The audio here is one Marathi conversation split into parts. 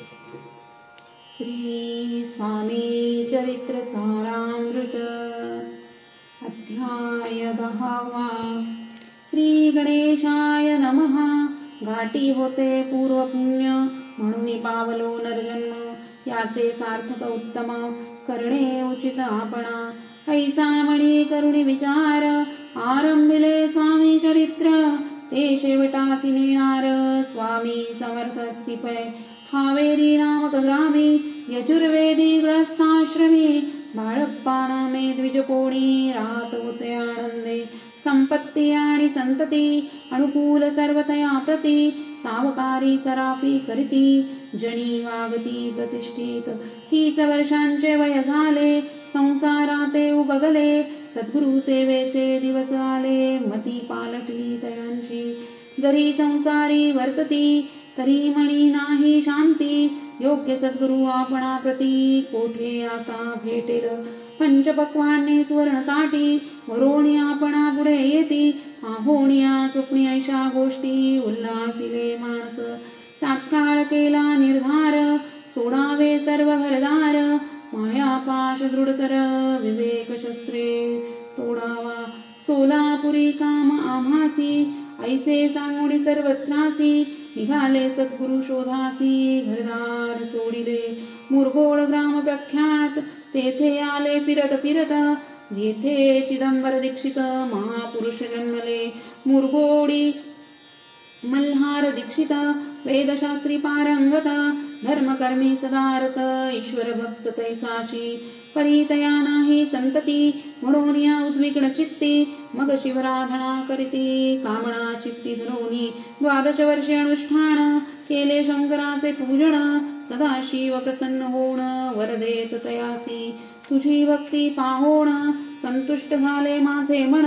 श्री स्वामी चरित्र सारामृत अध्याय 10 श्री गणेशाय नमः। घाटी होते पूर्व पुण्य म्हणून पावलो नरजन्म याचे सार्थक उत्तम करणे उचित आपणा ऐसा मणी करुणी विचार आरंभिले स्वामी चरित्र ते शेवटासी नेणार स्वामी समर्थ स्थिपय हावेरी नामक ग्रामी यजुर्वेदी ग्रस्ताश्रमी बाळप्पा नामे द्विजकोणी राहत होते आनंदे संपत्ती आणि संतती अनुकूल सर्वतया प्रती सावकारी सराफी करीती जनी वागती प्रतिष्ठित 30 वर्षांचे वय झाले संसाराते उबगले सद्गुरु सेवेचे दिवस आले मती पालटली तयांची जरी संसारी वर्तती तरी मणी नाही शांती योग्य सद्गुरु आपणा प्रती कोठे आता भेटेल पंचपक्वाने सुवर्ण ताटी वरोणी आपणा पुढे येती आहोनिया स्वप्नी ऐशा गोष्टी उल्हासिले माणस तात्काळ केला निर्धार सोडावे सर्व घरदार मायापाश दृढतर विवेक शस्त्रे तोडावा सोलापुरी काम आम्हासी ऐसे सांगुनी सर्वत्रासी निघाले सद्गुरु शोधासी घरदार सोडिले मुरघोड ग्राम प्रख्यात तेथे आले फिरत फिरत जेथे चिदंबर दीक्षित महापुरुष जन्मले मुरघोडी मल्हार दीक्षित वेदशास्त्री पारंगत धर्मकर्मी सदारत ईश्वर भक्त तैसाची परितया नाही संतती म्हणून उद्विग्न चित्ती मग शिवराधना करीती कामना चित्ती धरोनी 12 वर्षे अनुष्ठान केले शंकराचे पूजन सदाशिव प्रसन्न होण वर देत तयासी तुझी भक्ती पाहोण संतुष्ट झाले माझे मन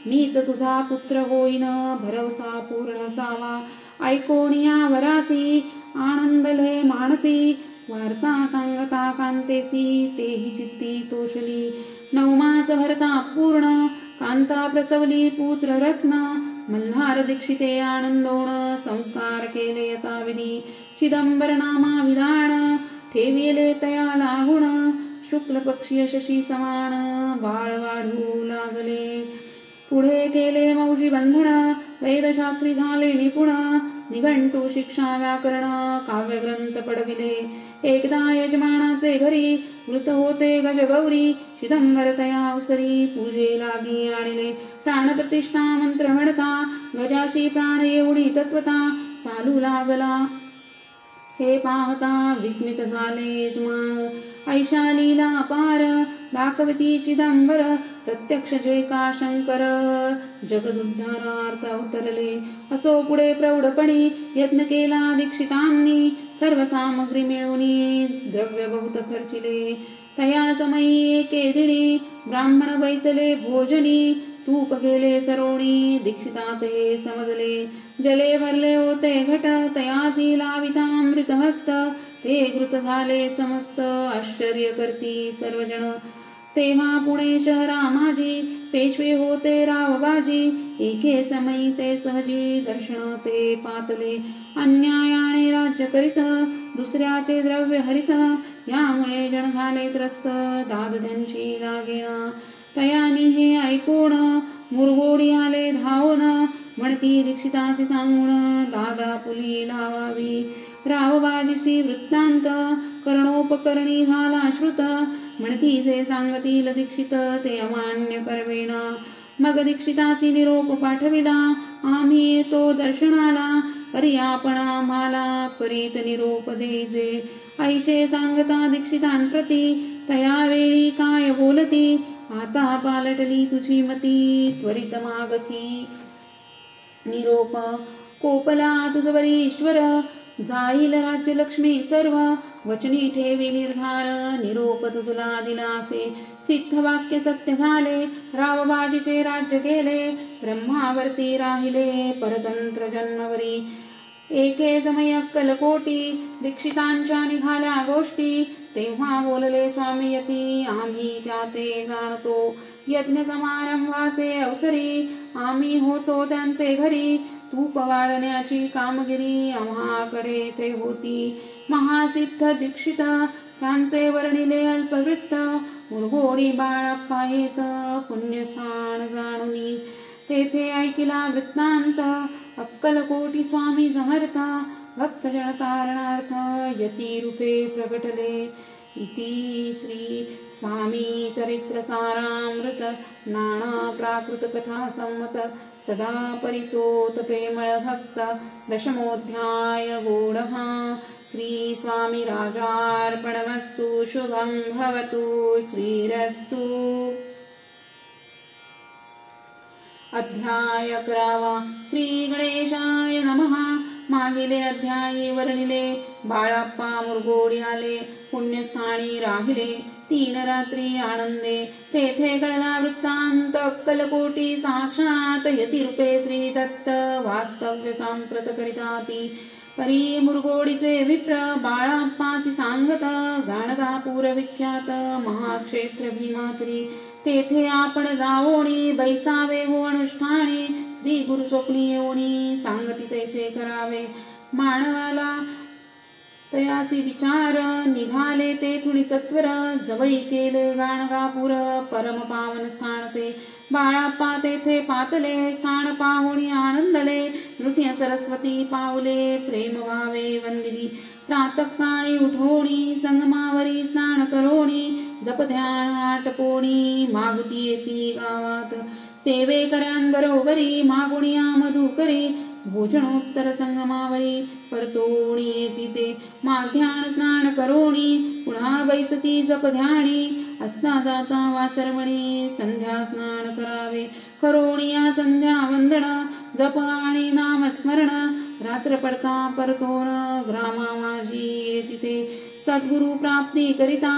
मीच तुझा पुत्र होईन भरवसा पूर्ण सावा ऐकोनिया वरासी आनंदले मानसी वार्ता सांगता कांतेसी तेही चित्ती तोषली 9 मास भरता पूर्ण कांता प्रसवली पुत्र रत्न मल्हार दीक्षिते आनंदोण संस्कार केले यथाविधी चिदंबर नामा विधान ठेविले तया लागुण शुक्ल पक्षीय शशी समान बाळ वाढू लागले पुढे केले मौजी बंधन वेदशास्त्री झाले निपुण निघंटू शिक्षा व्याकरण काव्यग्रंथ पडविले एकदा यजमानाचे घरी वृत होते गजगौरी चिदंबर तया अवसरी पूजे लागी आणले प्राणप्रतिष्ठा मंत्र म्हणता गजाशी प्राण एवढी तत्वता चालू लागला हे पाहता विस्मित झाले यजमान ऐशा लीला अपार दाखवती चिदंबर प्रत्यक्ष जय का शंकर जगदुद्धारार्थ अवतरले असो पुढे प्रौढपणी यत्न केला दीक्षितांनी सर्व सामग्री मिळवणी द्रव्य बहुत खर्चिले तया समयी एके दिनी ब्राह्मण बैसले भोजनी तूप गेले सरोणी दीक्षितात हे समजले जले भरले होते घट तयासी लावितामृत हस्त ते घृत झाले समस्त आश्चर्य करती सर्वजण तेव्हा पुणे शहरा माझी पेशवे होते रावबाजी एके समयी ते सहजी दर्शन ते पातले अन्यायाने राज्य करीत दुसऱ्याचे द्रव्य हरित यामुळे जण झाले त्रस्त दाद त्यांची लागेना तयानी हे ऐकून मुरघोडी आले धावून म्हणती दीक्षितासी सांगून दादा पुली लावावी रावबाजीसी वृत्तांत करणोपकरणी झाला श्रुत म्हणती जे सांगतील दीक्षित ते अमान्य करवेना मग दीक्षितासी निरोप पाठविला आम्ही येतो दर्शनाला परी आपण आम्हाला परीत निरोप देजे ऐशे सांगता दीक्षितांप्रती तयावेळी काय बोलती आता पालटली तुझी मती त्वरित मागसी निरोप कोपला तुझवरी ईश्वर जाईल राज्य लक्ष्मी सर्व वचनी ठेवी निर्धार निरोप तुझला दिलासे सिद्ध वाक्य सत्य झाले रावबाजीचे राज्य केले ब्रह्मावरती राहिले परतंत्र जन्मवरी एके समय अक्कलकोटी दीक्षितांच्या निघाल्या गोष्टी तेव्हा बोलले स्वामी यती आम्ही त्याते जाणतो यज्ञ समारंभाचे अवसरी आम्ही होतो त्यांचे घरी तूप वाढण्याची कामगिरी आम्हाकडे ते होती. महासिद्ध दीक्षित त्यांचे वर्णिले अल्पवृत्त, मुरघोडी बाळप्पा येत पुण्यस्थान जाणुनी. तेथे ऐकिला वृत्तांत, अक्कलकोटी स्वामी समर्थ, भक्तजन तारणार्थ यती रूपे प्रगटले. इति श्री स्वामी चरित्र सारामृत नाना प्राकृत कथा संमत सदा परिसोत प्रेमळ भक्त दशमोऽध्याय गूढः. श्री स्वामी राजार्पणमस्तु. शुभं भवतु. श्रीरस्तु. अध्याय 11. श्री गणेशाय नमः. मागील अध्यायी वर्णिले बाळप्पा मुरघोडी आले, पुण्यस्थानी राहिले 3 रात्री आनंदे. तेथे घडला वृत्तांत, अक्कलकोटी साक्षात यतिरूपे श्री दत्त वास्तव्य सांप्रत करिताती. परी मुरघोडीचे विप्र बाळप्पासी सांगत, गाणगापूर विख्यात महाक्षेत्र भीमातरी. तेथे आपण जावोणी बैसावे हो अनुष्ठाने, श्री गुरु स्वप्नी येऊनी सांगती तैसे करावे. मानवाला तयासी विचार, निघाले तेथुनी सत्वर. जवळी केले गाणगापूर परम पावन स्थान ते. बाळप्पा तेथे पातले, स्थान पाहुणी आनंदले. नृसिंह सरस्वती पावले, प्रेम भावे वंदिली. प्रातःकाळी उठोणी, संगमावरी स्नान करोणी. जप ध्यान आटपोणी, मागुती येती गावात. सेवेकऱ्यांबरोबरी मागुनिया मधु करी. भोजनोत्तर संगमावरी परतोणी येती ते. माध्यान स्नान करोणी, पुन्हा बैसती जप ध्यानी. असता जाता वासरमणी, संध्या स्नान करावे. करोणिया संध्या वंदन, जप आणि नामस्मरण. रात्र पडता परतोन, ग्रामा माझी येती ते. सद्गुरु प्राप्ती करिता,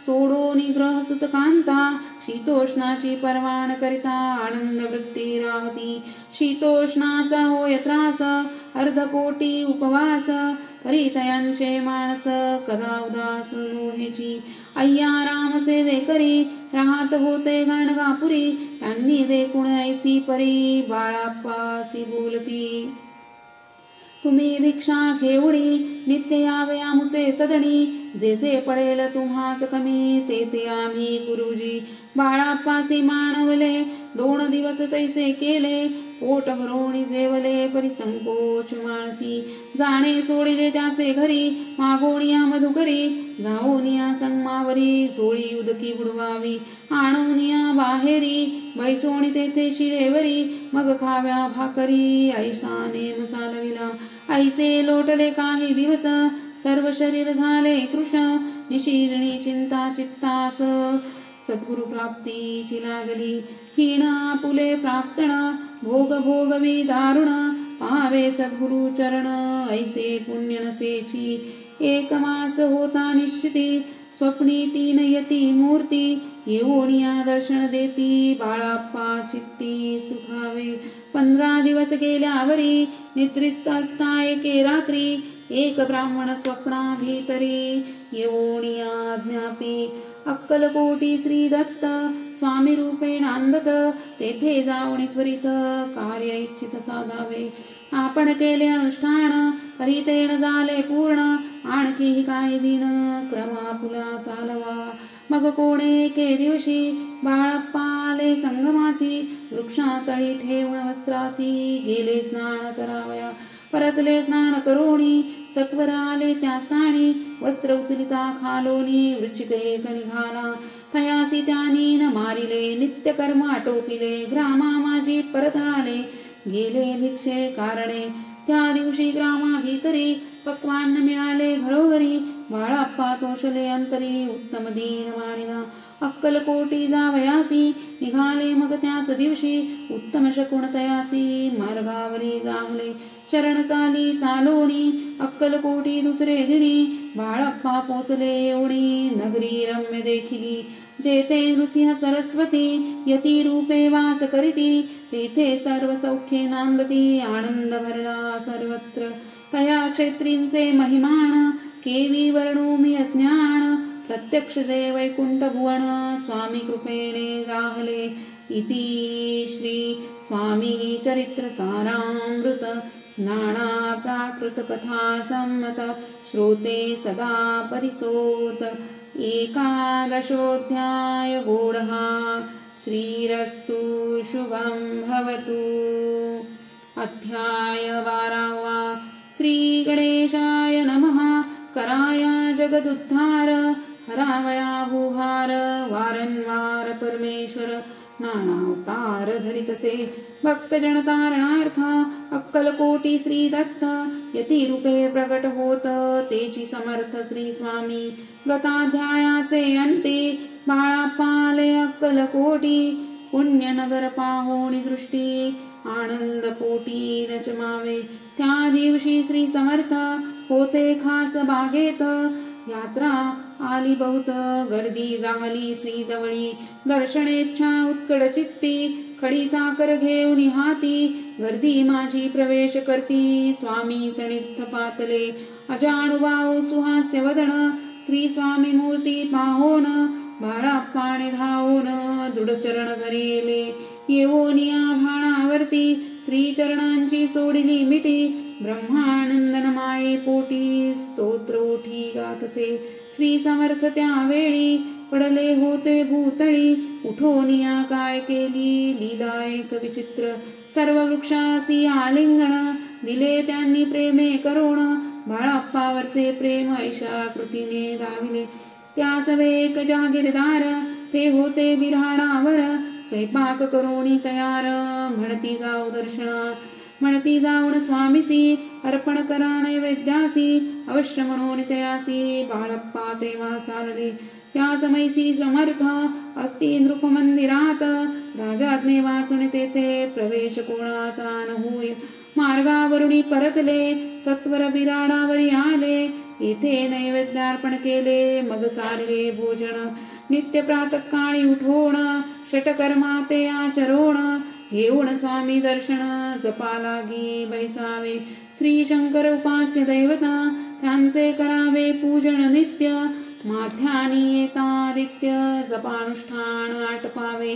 सोडो निग्रह सुतकांता. शीतोष्णाची परवान करिता, आनंद वृत्ती राहती. शीतोष्णाचा होय त्रास, अर्धपोटी उपवास. परितयांचे मानस, कदा उदास नोहेची. अय्या राम सेवे करी, राहत होते गाणगापुरी. त्यांनी देखून ऐसी परी, बाळप्पासी बोलती. तुम्ही भिक्षा घेऊणी, नित्य यावे आमुचे सदणी. जे जे पडेल तुम्हास कमी, ते ते आम्ही गुरुजी. बाळप्पासी मानवले, 2 दिवस तैसे केले. पोट भरोणी जेवले, परिसंकोच मानसी. जाणे सोडिले त्याचे घरी, मागोनिया मधुकरी. जाऊनिया संगमावरी, सोळी उदकी बुडवावी. आणूनिया बाहेरी, बैसोणी तेथे शिळेवरी. मग खाव्या भाकरी, ऐसा नेम चालविला. ऐसे लोटले काही दिवस, सर्व शरीर झाले कृश. निशिरणी चिंता चित्तास, सद्गुरु प्राप्तीची लागली. हीण आपुले प्राप्तण, भोग भोगवी दारुण. पावे सद्गुरु चरण, ऐसे पुण्य नसेची. 1 मास होता निश्चिती, स्वप्नी 3 यती मूर्ती. येऊनिया दर्शन देती, बाळप्पा चित्ती सुखावे. 15 दिवस गेल्यावरी, निद्रिस्त असता एके रात्री. 1 ब्राह्मण स्वप्ना भीतरी, येऊनिया ज्ञापी. अक्कलकोटी श्री दत्त स्वामी रूपे नांदत. तेथे जाऊन त्वरित कार्य इच्छित साधावे. आपण केले अनुष्ठान, करीतेन झाले पूर्ण. आणखी काही दिन क्रमापुला चालवा. मग कोणे एके दिवशी, बाळप्पा आले संगमासी. वृक्षातळी ठेवून वस्त्रासी, गेले स्नान करावया. परतले स्नान करोणी, सत्वर आले त्या स्थानी. वस्त्र उचलिता खालोनी, वृश्चिक एक निघाला. तयासी त्यानी न मारिले, नित्यकर्म आटोपिले. ग्रामा माझी परत आले, गेले भिक्षे कारणे. त्या दिवशी ग्रामा भीतरी, पक्वान्न मिळाले घरोघरी. बाळप्पा तोषले अंतरी, उत्तम दीन मानिला. अक्कलकोटी जावयासी, निघाले मग त्याच दिवशी. उत्तम शकुन तयासी, मार्गावरी जाहले. चरण चाली चालोणी, अक्कलकोटी दुसरे दिनी. बाळप्पा पोचले एवढी, नगरी रम्य देखिली. जेथे नृसिंह सरस्वती, यती रूपे वास करीती. तेथे सर्व सौख्ये नांदती, आनंद भरला सर्वत्र. तया क्षेत्रींचे महिमान, केवी वर्णू मी अज्ञान. प्रत्यक्ष जे वैकुंठ भुवन स्वामी कृपेने जाहले इति श्री स्वामी चरित्र सारामृत नाना प्राकृत कथा सम्मत श्रोते सदा परिसोत एकादशोऽध्याय गूढः श्रीरस्तु शुभं भवतु। अध्याय 12 श्री गणेशाय नमः। कराय जगदुद्धार हरावया भूभार वारंवार परमेश्वर नानावतार धरितसे भक्तजन तारणार्थ अक्कलकोटी श्री दत्त यती रूपे प्रगट होत तेची समर्थ श्री स्वामी गताध्यायाचे अंते बाळापाले अक्कलकोटी पुण्यनगर पाहोणी दृष्टी आनंद पोटी रचमावे त्या दिवशी श्री समर्थ होते खास बागेत यात्रा आली बहुत गर्दी जाहली श्री जवळी दर्शनेच्छा उत्कट चित्ती खडी साकर घेऊन हाती गर्दी माझी प्रवेश करती स्वामी सनिध पातले अजानुभाव सुहास्य वदन श्री स्वामी मूर्ती पाहोन बाळाप्पाने धावून दृढचरण धरिले येवोनिया भाणावरती श्री चरणांची सोडिली मिठी ब्रह्मानंदन माये पोटी स्तोत्र उठी गातसे श्री समर्थ त्यावेळी पडले होते भूतळी उठोनिया काय केली लीला एक विचित्र सर्व वृक्षासी आलिंगन दिले त्यांनी प्रेमे करुण बाळाप्पावरचे प्रेम ऐशा कृतीने दाविले त्या सवेक जागीरदार ते होते बिऱ्हाडावर स्वयंपाक करोनी तयार म्हणती जाऊ दर्शना म्हणती जाऊन स्वामीसी अर्पण करा नैवेद्यासी अवश्य म्हणून तयासी बाळप्पा तेव्हा चालले त्या समयसी समर्थ असती नृप मंदिरात राजाज्ञे वाचून तेथे प्रवेश कोणाचा न होय मार्गावरुणी परतले सत्वर बिराडावरी आले येथे नैवेद्यार्पण केले मग सारे भोजन नित्य प्रातःकाळी उठवण षटकर्मा ते आचरोण घेऊन स्वामी दर्शन जपा लागी बैसावे श्री शंकर उपास्य दैवत त्यांचे करावे पूजन नित्य माध्यानी येतादित्य जपानुष्ठान आटपावे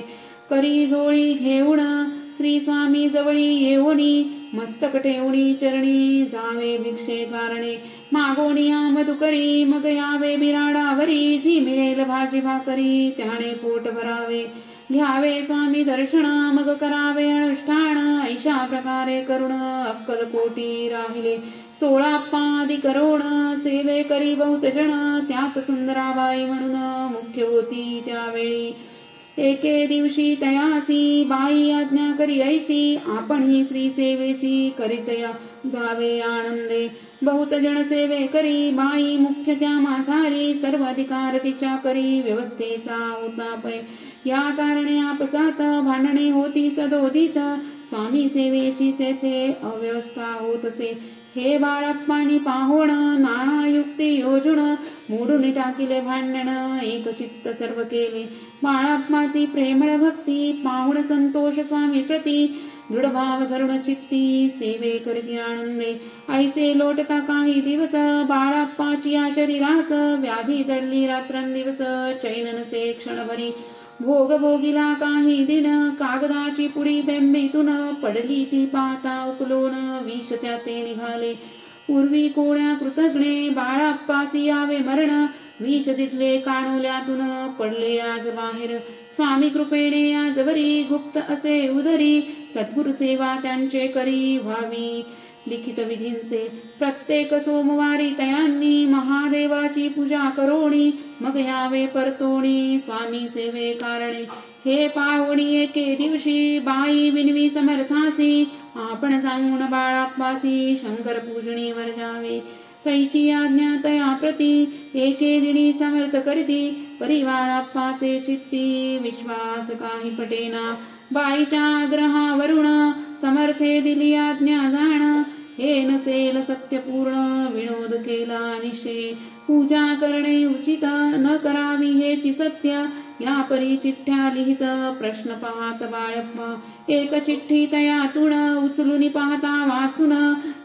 करी जोळी घेऊन श्री स्वामी जवळी येऊनी मस्तक ठेवणी चरणी जावे भिक्षे कारणे मागोनिया मधुकरी मग यावे बिराडावरी जी मिळेल भाजी भाकरी त्याने पोट भरावे घ्यावे स्वामी दर्शन मग करावे अनुष्ठान ऐशा प्रकारे करुण अक्कलकोटी राहिले 16 पादी करोड सेवे करी बहुत जण त्यात सुंदराबाई म्हणून मुख्य होती त्यावेळी एके दिवशी तयासी बाई आज्ञा करी ऐसी आपण ही श्री सेवेसी करीतया जावे आनंदे बहुत जण सेवे करी बाई मुख्य त्या माझारी सर्व अधिकार तिच्या करी व्यवस्थेचा होता पै या कारणे आपसात भांडणे होती सदोदित स्वामी सेवेची तेथे अव्यवस्था होत असे हे बाळप्पानी पाहोण नाना युक्ती योजून मोडून टाकिले भांडण एक चित्त सर्व केले बाळप्पाची प्रेमळ भक्ती पाहुण संतोष स्वामी प्रती दृढ भाव धरुण चित्ती सेवे करती आनंदे ऐसे लोटता काही दिवस बाळप्पाची या शरीरास व्याधी दडली रात्रंदिवस चैन नसे क्षणभरी भोग भोगिला काही दिन कागदाची पुडी बेंबीतून पडली ती पाता उकलोन विष त्याते निघाले पूर्वी कोण्या कृतज्ञे बाळाप्पासी यावे मरण विष दिसले काणोल्यातून पडले आज बाहेर स्वामी कृपेने आजवरी गुप्त असे उदरी सद्गुरु सेवा त्यांचे करी व्हावी लिखित विधींचे प्रत्येक सोमवारी तयांनी महादेवाची पूजा करोणी मग यावे परतोणी स्वामी सेवे कारणे हे पाहुणी एके दिवशी बाई विनवी समर्थासी आपण सांगून बाळाप्पासी शंकर पूजणीवर जावे कैशी आज्ञा तया प्रती एके दिनी समर्थ करती परी बाळाप्पाचे चित्ती विश्वास काही पटेना बाईच्या आग्रहावरून समर्थे दिली आज्ञा जाण हे नसेल सत्यपूर्ण विनोद केला निश्चय पूजा करणे उचित न करावी हेची सत्य या परी चिठ्ठ्या लिहित प्रश्न पाहत बाळप्पा एक चिठ्ठी तयातून उचलून पाहता वाचून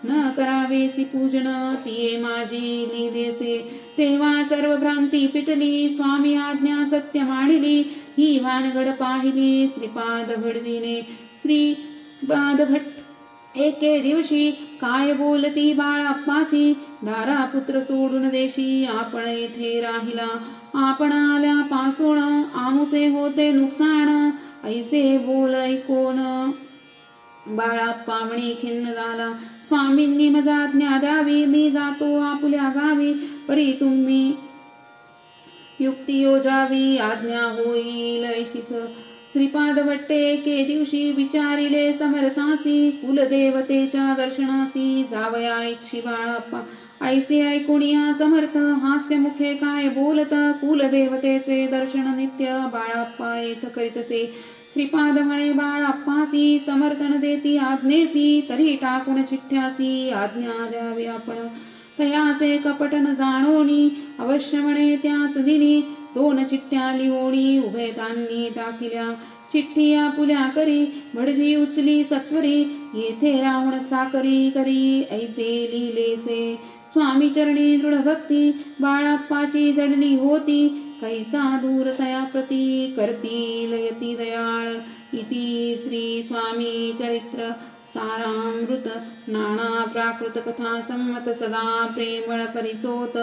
न करावेची पूजन तिये माझी लिहिलेसे तेव्हा सर्व भ्रांती पिटली स्वामी आज्ञा सत्य मांडली ही भानगड पाहिली श्रीपाद भटजीने श्रीपाद भट एके दिवशी काय बोलती बाळाप्पासी दारा पुत्र सोडून देशी आपण येथे राहिला आपण आल्यापासून आमुचे होते नुकसान ऐसे बोल ऐकून बाळाप्पा म्हणे खिन्न झाला स्वामींनी मजा आज्ञा द्यावी मी जातो आपुल्या गावी परी तुम्ही युक्ती योजावी आज्ञा होईल ऐशीच श्रीपाद भट्टे एके दिवशी विचारिले समर्थासी कुलदेवतेच्या दर्शनासी जावया इच्छी बाळाप्पा ऐसे ऐकुनिया समर्थ हास्य मुखे काय बोलत कुलदेवतेचे दर्शन नित्य बाळाप्पा येथ करीतसे श्रीपाद म्हणे बाळाप्पासी समर्थन देती आज्ञेसी तरी टाकून चिठ्ठ्यासी आज्ञा द्यावी आपण तयाचे कपट न जाणोनी अवश्य म्हणे त्याच दिनी 2 चिठ्ठ्या लिहोणी उभयतांनी टाकिल्या चिठ्ठी आपुल्या करी भटजी उचली सत्वरी येथे रावण चाकरी करी ऐसे लिहिलेसे स्वामी चरणी दृढ भक्ती बाळाप्पाची जडली होती कैसा दूर तया प्रती करतील यती दयाळ इति श्री स्वामी चरित्र सारामृत नाना प्राकृत कथा सम्मत सदा प्रेमळ परिसोत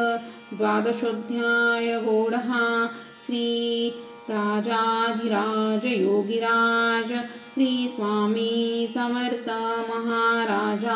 द्वादशोऽध्याय गौडहा श्री राजाधिराज योगिराज श्री स्वामी समर्थ महाराजार्पणमस्तु।